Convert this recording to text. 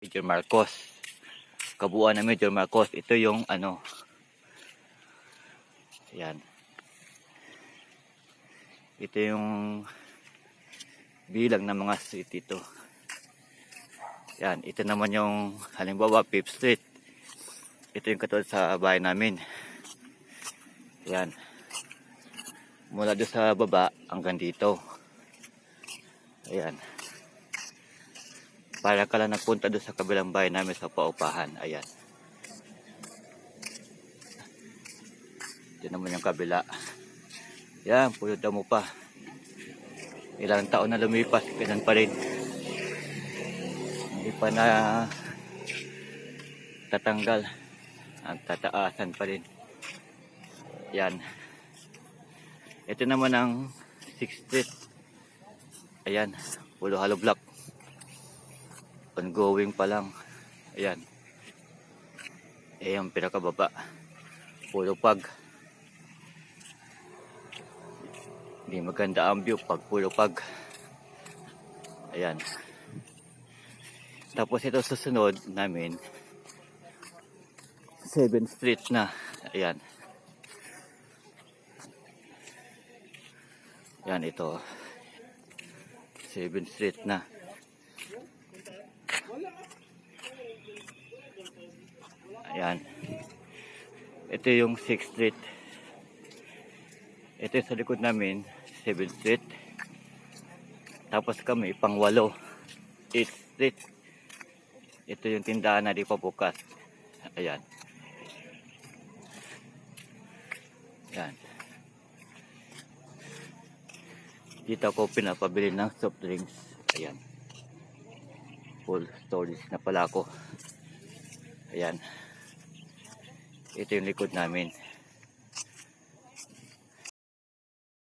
Major Marcos. Kabuuan ng Major Marcos. Ito yung yan. Ito yung bilang ng mga street ito. Yan, ito naman yung halimbawa 5th Street. Ito yung katulad sa bahay namin. Yan. Mula doon sa baba hanggang dito. Ayan. Para ka lang nagpunta doon sa kabilang bahay namin sa paupahan. Ayan. Ito naman yung kabila. Yan, puno damo pa. Ilang taon na lumipas, ganun pa rin. Hindi pa na tatanggal. Ang tataasan pa rin. Yan. Ito naman ang 6th Street. Ayan, pulo hollow block. Ongoing pa lang. Ayan. Ayan, pinakababa. Pulo pag. Hindi maganda ang view pag pulo pag. Ayan. Tapos ito susunod namin 7th Street na. Ayan. Yan ito. 7th Street na. Ayan. Ito yung 6th Street. Ito yung sa likod namin 7th Street. Tapos kami pang 8th Street. Ito yung tindahan na di pa bukas. Ayan. Ayan. Dito ako pinapabili ng soft drinks. Ayan. Full storage na pala ako. Ayan. Ito yung likod namin.